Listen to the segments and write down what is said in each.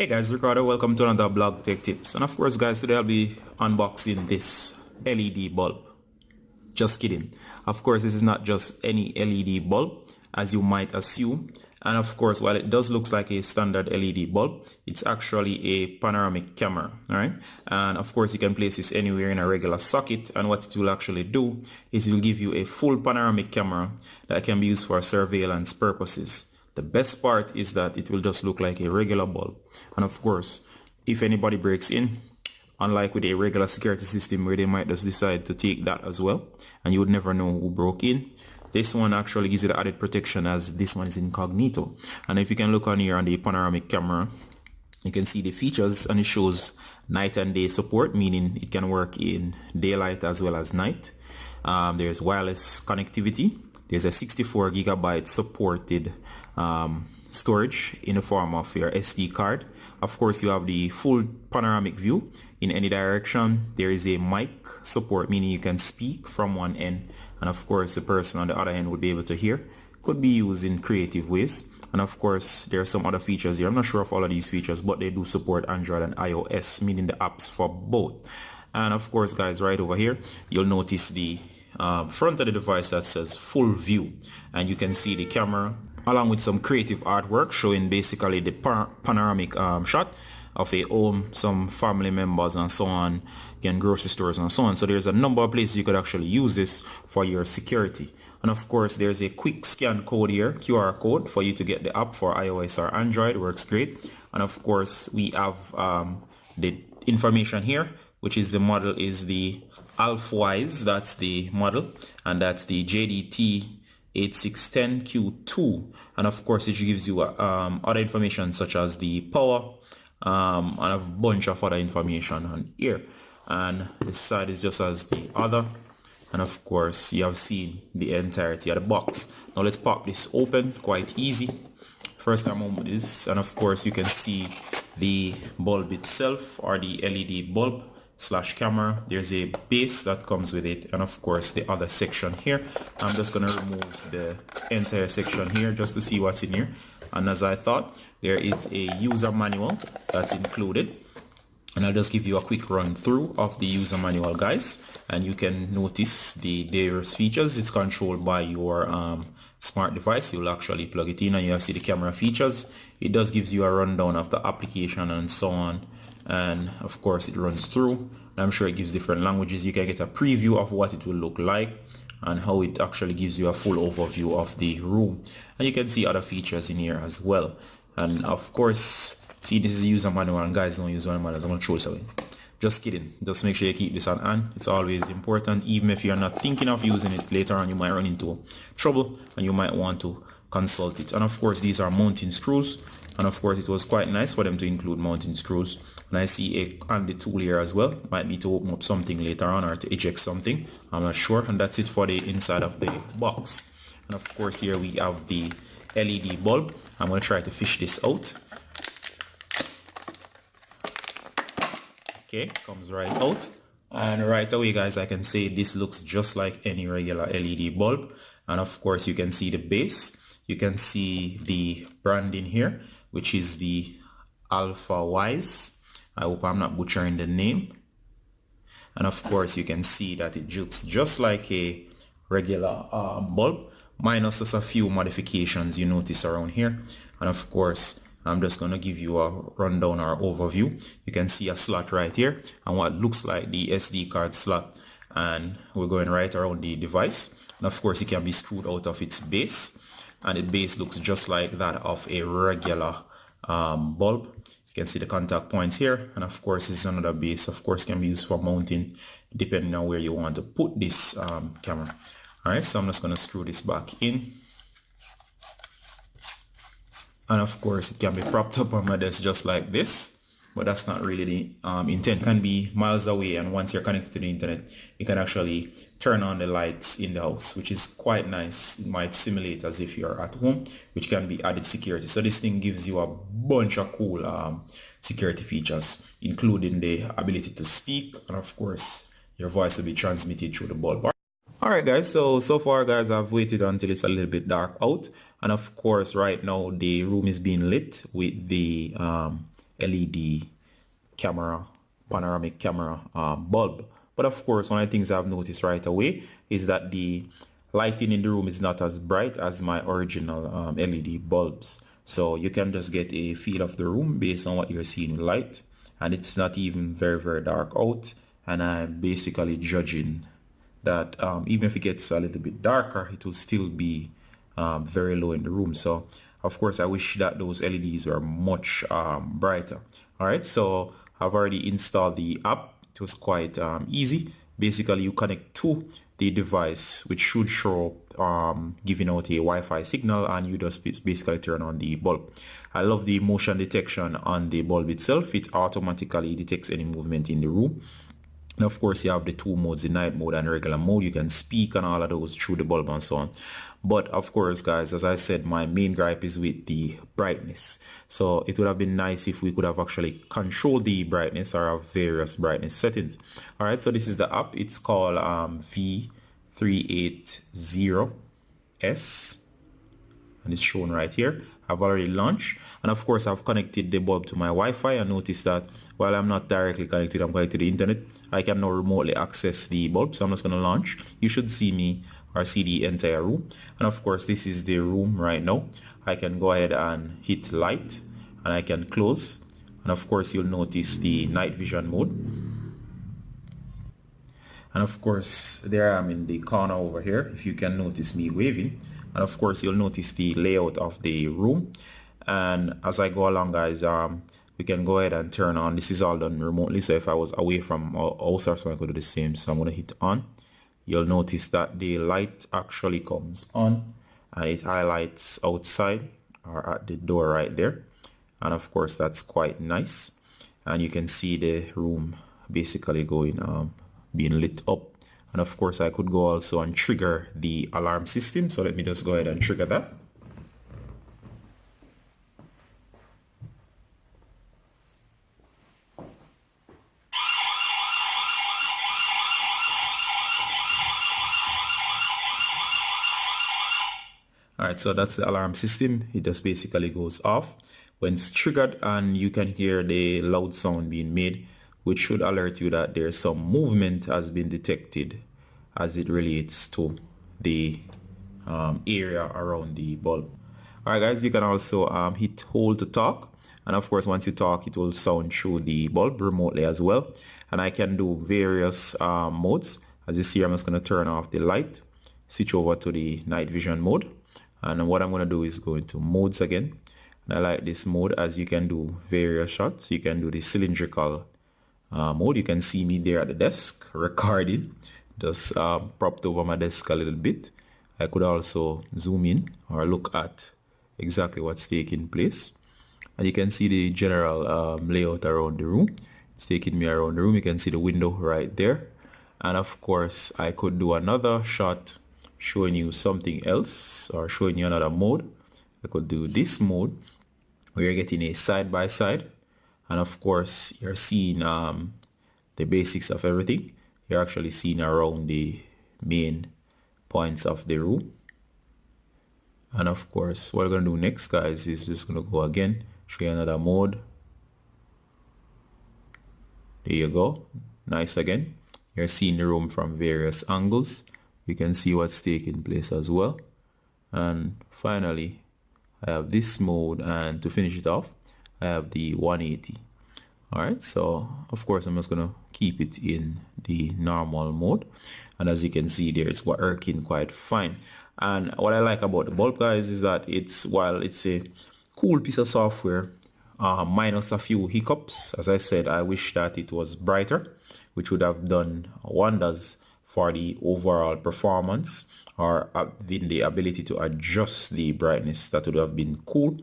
Hey guys, Ricardo, welcome to another blog tech tips. And of course guys, today I'll be unboxing this LED bulb. Just kidding. Of course, this is not just any LED bulb as you might assume. And of course, while it does look like a standard LED bulb, it's actually a panoramic camera, alright? And of course, you can place this anywhere in a regular socket, and what it will actually do is it will give you a full panoramic camera that can be used for surveillance purposes. The best part is that it will just look like a regular bulb. And of course, if anybody breaks in, unlike with a regular security system where they might just decide to take that as well, and you would never know who broke in, this one actually gives you the added protection as this one is incognito. And if you can look on here on the panoramic camera, you can see the features, and it shows night and day support, meaning it can work in daylight as well as night. There's wireless connectivity. There's a 64 gigabyte supported storage in the form of your SD card. Of course, you have the full panoramic view in any direction. There is a mic support, meaning you can speak from one end, and of course the person on the other end would be able to hear. Could be used in creative ways. And of course there are some other features here. I'm not sure of all of these features, but they do support Android and iOS, meaning the apps for both. And of course guys, right over here you'll notice the front of the device that says full view, and you can see the camera along with some creative artwork showing basically the panoramic shot of a home, some family members and so on, again grocery stores and so on. So there's a number of places you could actually use this for your security. And of course there's a quick scan code here, QR code, for you to get the app for iOS or Android. Works great. And of course we have the information here, which is the model is the Alfawise, that's the model, and that's the JDT 8610Q2. And of course it gives you other information such as the power and a bunch of other information on here. And this side is just as the other, and of course you have seen the entirety of the box. Now let's pop this open. Quite easy. First time on this, and of course you can see the bulb itself, or the LED bulb slash camera. There's a base that comes with it, and of course the other section here. I'm just gonna remove the entire section here just to see what's in here. And as I thought, there is a user manual that's included, and I'll just give you a quick run through of the user manual, guys, and you can notice the various features. It's controlled by your smart device. You'll actually plug it in and you'll see the camera features. It does gives you a rundown of the application and so on, and of course it runs through. I'm sure it gives different languages. You can get a preview of what it will look like and how it actually gives you a full overview of the room, and you can see other features in here as well. And of course, see, this is a user manual, and guys, don't use one manual. I'm gonna throw this away. Just kidding. Just make sure you keep this on hand. It's always important. Even if you're not thinking of using it later on, you might run into trouble and you might want to consult it. And of course these are mounting screws, and of course it was quite nice for them to include mounting screws. And I see a handy tool here as well. Might be to open up something later on or to eject something, I'm not sure. And that's it for the inside of the box. And of course here we have the LED bulb. I'm going to try to fish this out. Okay, comes right out, and right away guys, I can say this looks just like any regular LED bulb. And of course you can see the base, you can see the branding here, which is the Alfawise. I hope I'm not butchering the name. And of course you can see that it looks just like a regular bulb, minus just a few modifications you notice around here. And of course I'm just going to give you a rundown or overview. You can see a slot right here and what looks like the SD card slot, and we're going right around the device. And of course it can be screwed out of its base, and the base looks just like that of a regular bulb. You can see the contact points here, and of course this is another base. Of course can be used for mounting depending on where you want to put this camera. Alright, so I'm just going to screw this back in. And of course it can be propped up on my desk just like this, but that's not really the intent. It can be miles away, and once you're connected to the internet you can actually turn on the lights in the house, which is quite nice. It might simulate as if you're at home, which can be added security. So this thing gives you a bunch of cool security features, including the ability to speak, and of course your voice will be transmitted through the bulb. Alright guys, so far guys, I've waited until it's a little bit dark out, and of course right now the room is being lit with the LED camera, panoramic camera bulb. But of course, one of the things I've noticed right away is that the lighting in the room is not as bright as my original LED bulbs. So you can just get a feel of the room based on what you're seeing with light. And it's not even very dark out. And I'm basically judging that even if it gets a little bit darker, it will still be very low in the room. So of course, I wish that those LEDs were much brighter. All right, so I've already installed the app. It was quite easy. Basically, you connect to the device, which should show giving out a Wi-Fi signal, and you just basically turn on the bulb. I love the motion detection on the bulb itself. It automatically detects any movement in the room. And of course, you have the two modes, the night mode and regular mode. You can speak on all of those through the bulb and so on. But of course, guys, as I said, my main gripe is with the brightness. So it would have been nice if we could have actually controlled the brightness or have various brightness settings. All right, so this is the app. It's called V380S. And it's shown right here. I've already launched, and of course I've connected the bulb to my Wi-Fi, and notice that while I'm not directly connected, I'm connected to the internet. I can now remotely access the bulb. So I'm just going to launch. You should see me or see the entire room, and of course this is the room right now. I can go ahead and hit light, and I can close, and of course you'll notice the night vision mode. And of course there I am in the corner over here, if you can notice me waving. And of course you'll notice the layout of the room. And as I go along, guys, we can go ahead and turn on. This is all done remotely, so if I was away from house or so, I could do the same. So I'm going to hit on. You'll notice that the light actually comes on and it highlights outside or at the door right there. And of course that's quite nice, and you can see the room basically going being lit up. And of course I could go also and trigger the alarm system. So let me just go ahead and trigger that. Alright, so that's the alarm system. It just basically goes off when it's triggered, and you can hear the loud sound being made, which should alert you that there's some movement has been detected as it relates to the area around the bulb. Alright guys, you can also hit hold to talk, and of course once you talk it will sound through the bulb remotely as well. And I can do various modes. As you see, I'm just going to turn off the light, switch over to the night vision mode, and what I'm going to do is go into modes again. And I like this mode as you can do various shots. You can do the cylindrical mode. You can see me there at the desk recording, just propped over my desk a little bit. I could also zoom in or look at exactly what's taking place, and you can see the general layout around the room. It's taking me around the room. You can see the window right there, and of course I could do another shot showing you something else or showing you another mode. I could do this mode where you're getting a side by side, and of course you're seeing the basics of everything. You're actually seeing around the main points of the room. And of course what we're going to do next, guys, is just going to go again, show you another mode. There you go. Nice again. You're seeing the room from various angles. You can see what's taking place as well. And finally I have this mode, and to finish it off I have the 180. Alright, so of course I'm just going to keep it in the normal mode, and as you can see there, it's working quite fine. And what I like about the bulb, guys, is that while it's a cool piece of software, minus a few hiccups. As I said, I wish that it was brighter, which would have done wonders for the overall performance, or having the ability to adjust the brightness. That would have been cool.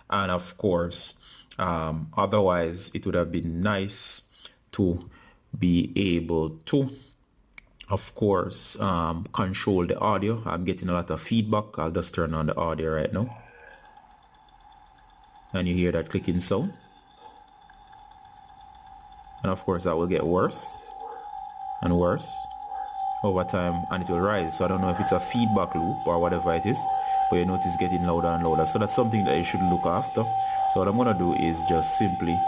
And of course otherwise it would have been nice to be able to, of course, control the audio. I'm getting a lot of feedback. I'll just turn on the audio right now, and you hear that clicking sound, and of course that will get worse and worse over time, and it will rise. So I don't know if it's a feedback loop or whatever it is, but you notice getting louder and louder. So that's something that you should look after. So what I'm going to do is just simply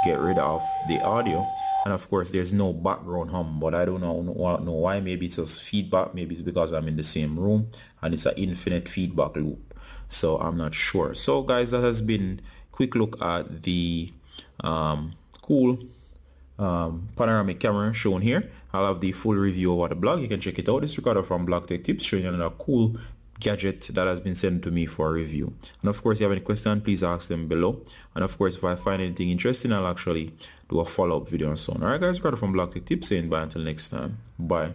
get rid of the audio. And of course there's no background hum, but I don't know why. Maybe it's just feedback, maybe it's because I'm in the same room and it's an infinite feedback loop, so I'm not sure. So guys, that has been a quick look at the cool panoramic camera shown here. I'll have the full review over the blog. You can check it out. It's recorded from Blog Tech Tips, showing you another cool gadget that has been sent to me for a review. And of course, if you have any questions, please ask them below. And of course, if I find anything interesting, I'll actually do a follow-up video and so on. Alright guys, recorded from Blog Tech Tips, saying bye until next time. Bye.